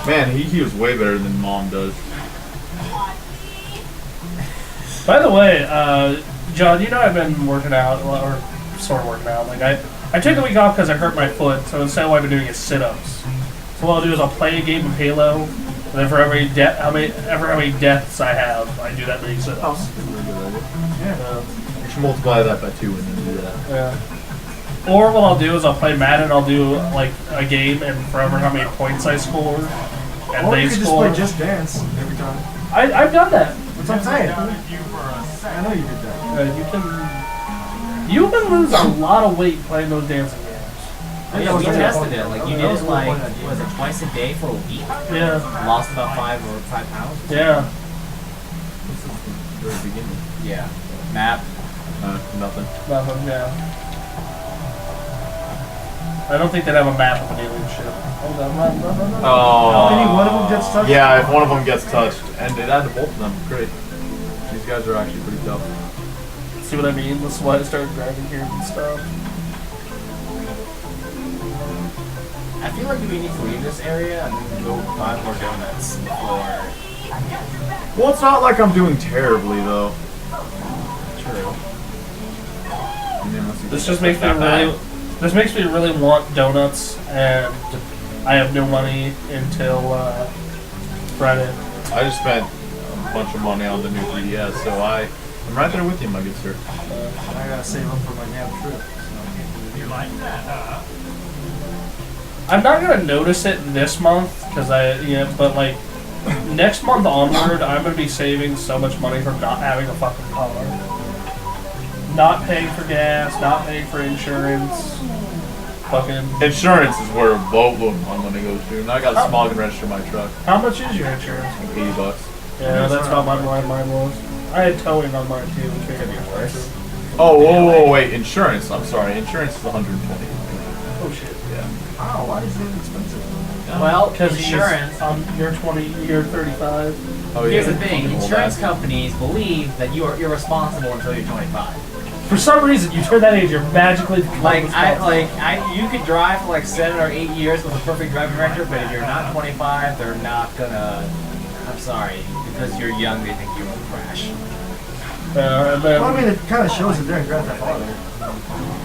Man, he heals way better than Mom does. By the way, John, you know I've been working out, or sort of working out. Like I took a week off because I hurt my foot, so instead what I've been doing is sit-ups. So what I'll do is I'll play a game of Halo, and then for every how many deaths I have, I do that many sit-ups. Oh, yeah. You should multiply that by 2 and then do that. Yeah. Or what I'll do is I'll play Madden, I'll do like a game, and forever how many points I score, and or they you could score. just play Just Dance every time. I've done that. That's what I'm saying. I know you did that. You can lose a lot of weight playing those dancing games. Yeah, we tested it. Like you did it like was it twice a day for a week? Yeah. Lost about 5 pounds. Yeah. This is the very beginning. Yeah. Map. Nothing. Nothing. Yeah. I don't think they'd have a map of an alien ship. Hold on, no. Oh. Any one of them gets touched? Yeah, if one of them gets touched, and it had to both of them. Great. These guys are actually pretty tough. See what I mean? That's why I started driving here and stuff. I feel like we need to leave this area and go buy more donuts before. Well, it's not like I'm doing terribly though. True. This just makes me really. This makes me really want donuts, and I have no money until Friday. I just spent a bunch of money on the new 3DS, so I'm right there with you, my good sir. I gotta save up for my damn trip. You like that, huh? I'm not gonna notice it this month because but like next month onward, I'm gonna be saving so much money from not having a fucking car, not paying for gas, not paying for insurance. Fucking Insurance is where a boatload of my money goes to, and I got to smog and register my truck. How much is your insurance? Like $80. Yeah, that's how mine was. I had towing on mine too, which made it expensive. Oh, whoa, wait, insurance. I'm sorry, insurance is $120. Oh shit. Yeah. Wow, why is it expensive? Well, Because insurance. You're 20, you're 35. Oh yeah. Here's the thing: Well, insurance that- companies believe that you're irresponsible until you're 25. For some reason, you turn that age, you're magically You could drive for like 7 or 8 years with a perfect driving record, but if you're not 25, they're not gonna. I'm sorry, because you're young, they think you will crash. and then, Well, I mean, it kind of shows it there in Grand Theft Auto.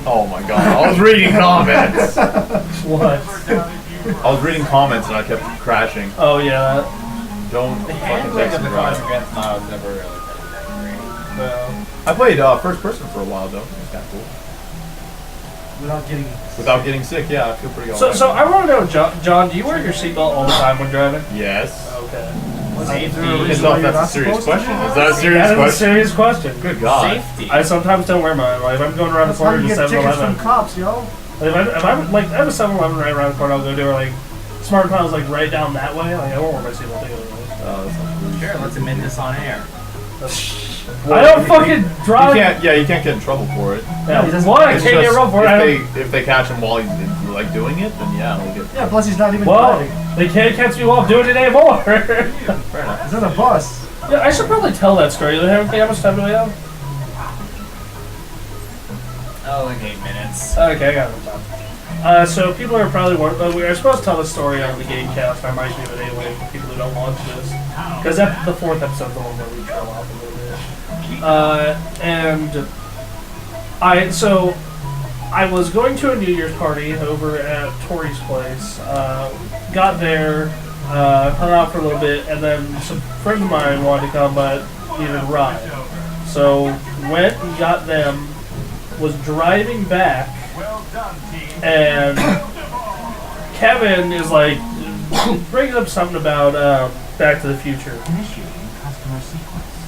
Oh my god, I was reading comments. what? I was reading comments and I kept crashing. Oh yeah. Don't The fucking handling text of the and cars in drive. Grand Theft Auto has never really been that great. I played first person for a while though. It was kind of cool. Without getting sick, yeah, I feel pretty alright. So I want to know, John, do you wear your seatbelt all the time when driving? Yes. Okay. I can't tell if that's a serious question. Is that a serious That is a question? serious question. Good God. Safety. I sometimes don't wear mine. Like if I'm going around the That's how corner you to get tickets 7-Eleven. from cops, yo. If I'm like I have a 7-Eleven right around the corner, I'll go to like Smart Tile's like right down that way. Like I won't wear my seatbelt anyway. That's not true. Sure, let's admit this on air. I don't fucking drive. You can't get in trouble for it. Yeah, He doesn't- one, I It's can't get just, rolled for it. if they catch him while he's like doing it, then yeah, he'll get. Yeah, plus he's not even Well, driving. they can't catch me while I'm doing it anymore. Fair enough. He's on a bus. Yeah, I should probably tell that story. How much time do we have? Oh, like 8 minutes. Okay, I got enough time. So people are probably wondering, we are supposed to tell the story on the Gamecast. I might do it anyway for people who don't watch this. Because that's the 4th episode, the one where we trail off a little bit. I was going to a New Year's party over at Tori's place. Got there, hung out for a little bit, and then some friends of mine wanted to come, but needed a ride. So went and got them. Was driving back, and Kevin is like bringing up something about Back to the Future,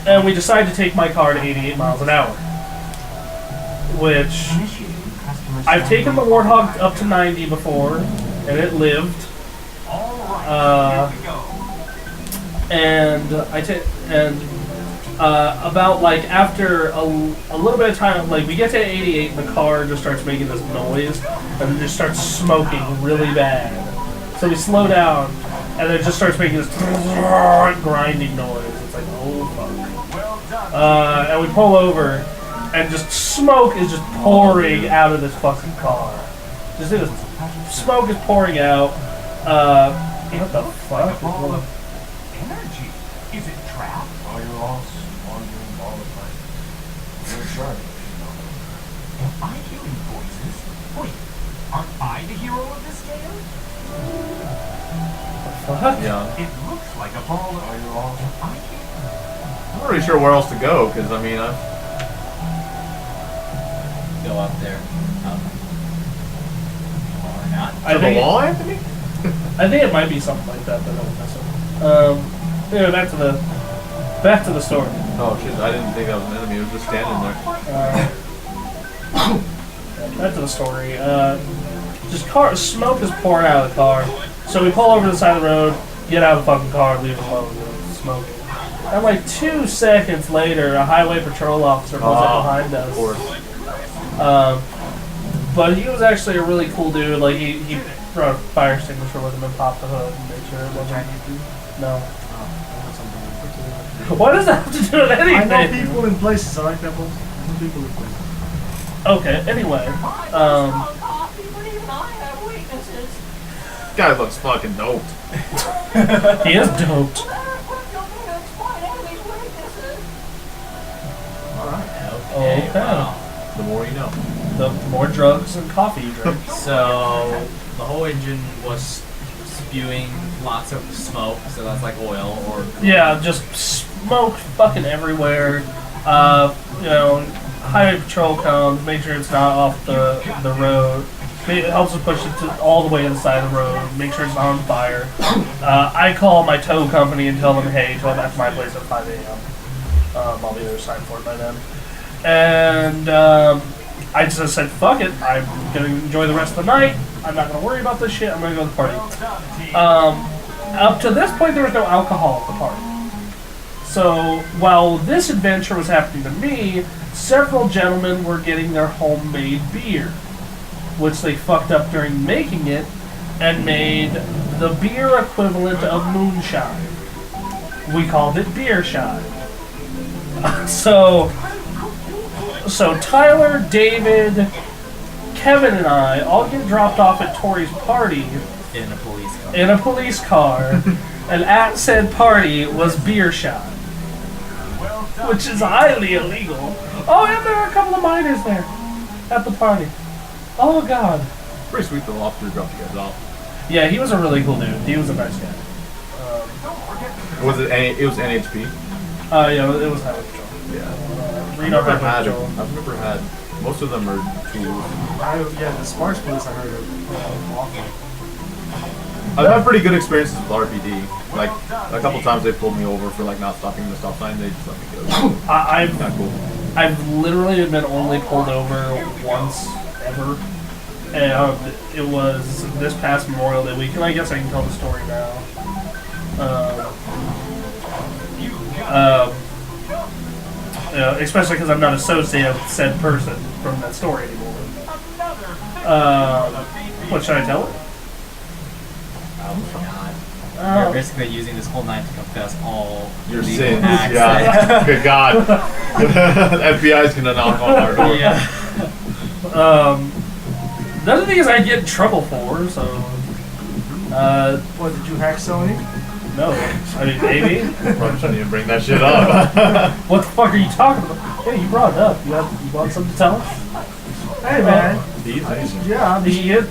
and we decided to take my car to 88 miles an hour, which I've taken the Warthog up to 90 before, and it lived. About like after a little bit of time, like we get to 88 and the car just starts making this noise and it just starts smoking really bad. So we slow down and it just starts making this grinding noise. It's like, oh fuck. And we pull over and just smoke is just pouring out of this fucking car. Just this smoke is pouring out. What the fuck? Ball of energy. Is it trapped? All your loss, wandering all the time. You're sure. Am I hearing voices? Wait, aren't I the hero of this tale? Fuck? Yeah. It looks like a ball of... All your loss. Am I hearing... I'm not really sure where else to go, because, I mean, I've... Go up there. Or not. I To the think, wall, Anthony? I think it might be something like that, but I don't know. Anyway, back to the story. Oh, shit, I didn't think I was an enemy. It was just standing there. Back to the story. Smoke is pouring out of the car. So we pull over to the side of the road, get out of the fucking car, leave it alone, it's smoking. And like 2 seconds later, a highway patrol officer pulls up behind us. Of course. But he was actually a really cool dude. Like he brought a fire extinguisher with him and popped the hood and made sure it wasn't. No. What does that have to do with anything? I know people in places. I like that one. I know people in places. Okay. Anyway, Guy looks fucking doped. he is doped. Okay. Okay. Wow. The more you know. The more drugs and coffee you drink. So the whole engine was spewing lots of smoke, so that's like oil or Yeah, just smoke fucking everywhere. Highway patrol comes, make sure it's not off the road. It helps us push it all the way to the side of the road, make sure it's not on fire. I call my tow company and tell them, hey, tow back to my place at 5 a.m. I'll be there signed for it by then. And I just said, fuck it, I'm going to enjoy the rest of the night. I'm not going to worry about this shit, I'm going to go to the party. Up to this point, there was no alcohol at the party. So, while this adventure was happening to me, several gentlemen were getting their homemade beer, which they fucked up during making it, and made the beer equivalent of moonshine. We called it beer shine. So Tyler, David, Kevin, and I all get dropped off at Tori's party in a police car. in a police car, and at said party was beer shine, which is highly illegal. Oh, and there are a couple of minors there at the party. Oh god. Pretty sweet the officer dropped you guys off. Yeah, he was a really cool dude. He was a nice guy. Was it it was NHP? Yeah, it was highway patrol. Yeah. Reno I've highway patrol. never had. Most of them are tools. Yeah, the Sparks police I heard are awful. I've had pretty good experiences with RPD. Like a couple times they pulled me over for like not stopping the stop sign. They just let me go. I've Not cool. literally been only pulled over once ever, and it was this past Memorial Day week. And I guess I can tell the story now. Especially because I'm not associated with said person from that story anymore. What should I tell it? God. You're basically using this whole night to confess all Your legal sins. acts. Yeah. Good God. FBI's gonna knock on our door. Yeah. Those are things I get in trouble for. So, What, did you hack Sony? no. I mean, maybe. Probably shouldn't even bring that shit up. What the fuck are you talking about? Hey, you brought it up. You want something to tell us? Hey man, Easy. yeah,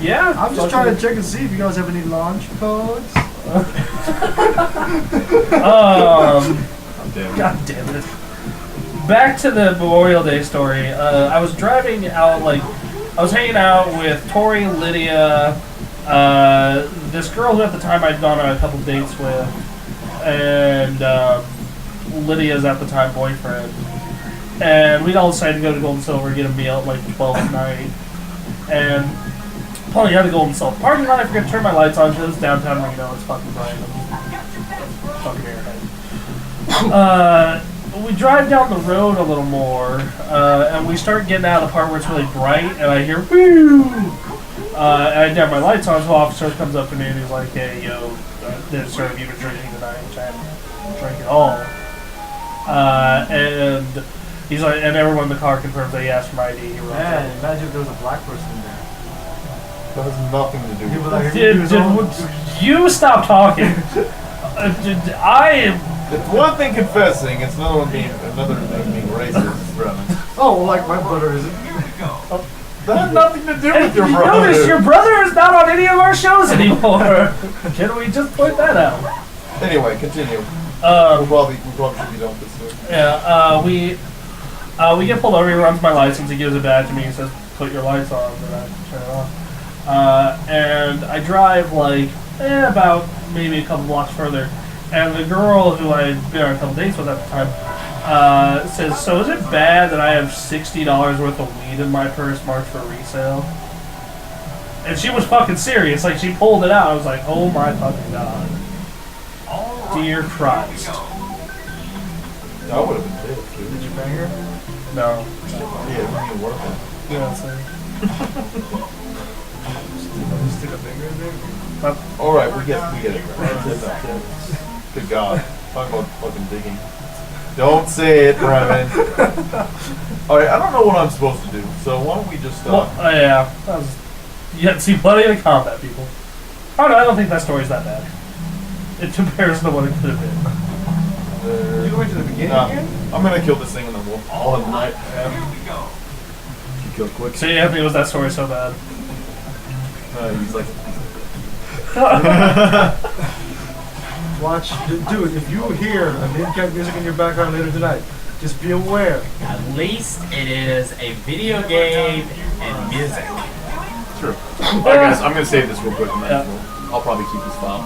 Yeah. I'm just trying to check and see if you guys have any launch codes. Damn. God damn it. Back to the Memorial Day story. I was driving out, I was hanging out with Tori, Lydia, this girl who at the time I'd gone on a couple dates with, and Lydia's at the time boyfriend. And we'd all decided to go to Gold and Silver, get a meal at like 12 at night. And pulling out of Gold and Silver parking lot, I forgot to turn my lights on because it's downtown Reno. It's fucking random. Fucking airhead. We drive down the road a little more, and we start getting out of the part where it's really bright, and I hear woo! And I have my lights on, so the officer comes up to me and he's like, hey, yo, sir, have you been drinking tonight? Which I haven't drank at all. And he's like, and everyone in the car confirms that he asked for my ID. He wrote Man, imagine if there was a black person in there. That has nothing to do He with was like, Did- he was did- all- You stop talking. I It's one thing confessing, it's another thing being racist, Brennan. Oh, well, like my brother isn't. Here we go. That has nothing to do and with your you brother. notice your brother is not on any of our shows anymore. Can we just point that out? Anyway, continue. We probably should be done with this soon. Yeah, we get pulled over. He runs my license. He gives it back to me. He says, "Put your lights on," and I turn it on. And I drive like about maybe a couple blocks further, and the girl who I had been on a couple dates with at the time says, "So is it bad that I have $60 worth of weed in my purse marked for resale?" And she was fucking serious. Like, she pulled it out. I was like, "Oh my fucking god, All right, dear Christ!" here That would have been big, dude. Did you bang her? No. Yeah, it wouldn't even work. Yeah, so. Stick a finger in there? Alright, we get it. Good God. Talk about fucking digging. Don't say it, Brennan. Alright, I don't know what I'm supposed to do, so why don't we just, Well, yeah. That was, you had to see plenty of combat, people. I don't think that story's that bad. In comparison to what it could have been. You went to the beginning again? I'm gonna kill this thing and then we'll all have night. we go. You kill quick. So yeah, was that story so bad? He's like... Watch, dude, if you hear a mid-cat music in your background later tonight, just be aware. At least it is a video game and music. True. Alright guys, I'm gonna save this real quick and then Yeah. I'll probably keep this file.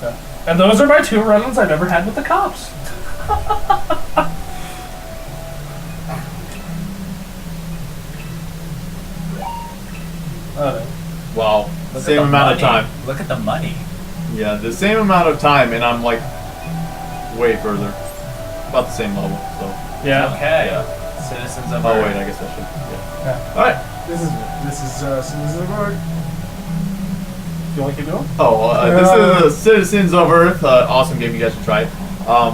Yeah. And those are my 2 run-ins I never had with the cops. Wow. Look Same at the amount of money. time. Look at the money. Yeah, the same amount of time and I'm like way further. About the same level, so. Yeah. Okay. Yeah. Citizens of Oh Earth. wait, I guess I should. Yeah. Yeah. Alright. This is Citizens of Earth. You want to keep going? This is Citizens of Earth. Awesome game, you guys should try it.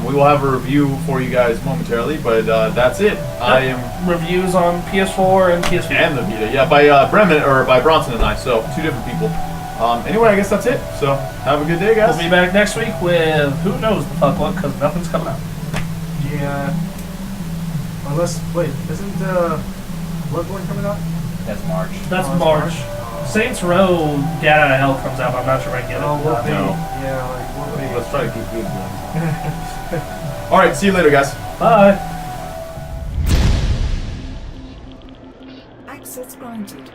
We will have a review for you guys momentarily, but that's it. I am Reviews on PS4 and PS Vita. and the Vita, yeah, by Bremen or by Bronson and I, so 2 different people. Anyway, I guess that's it. So have a good day, guys. We'll be back next week with who knows the fuck what, because nothing's coming out. Yeah. Unless, wait, isn't Bloodborne coming out? That's March. That's Oh, it's March. March? Saints Row Get Out of Hell comes out, but I'm not sure I can get it. Oh, we'll be. No. Yeah, like, we'll be. Let's try to keep good. All right, see you later, guys. Bye. Access granted.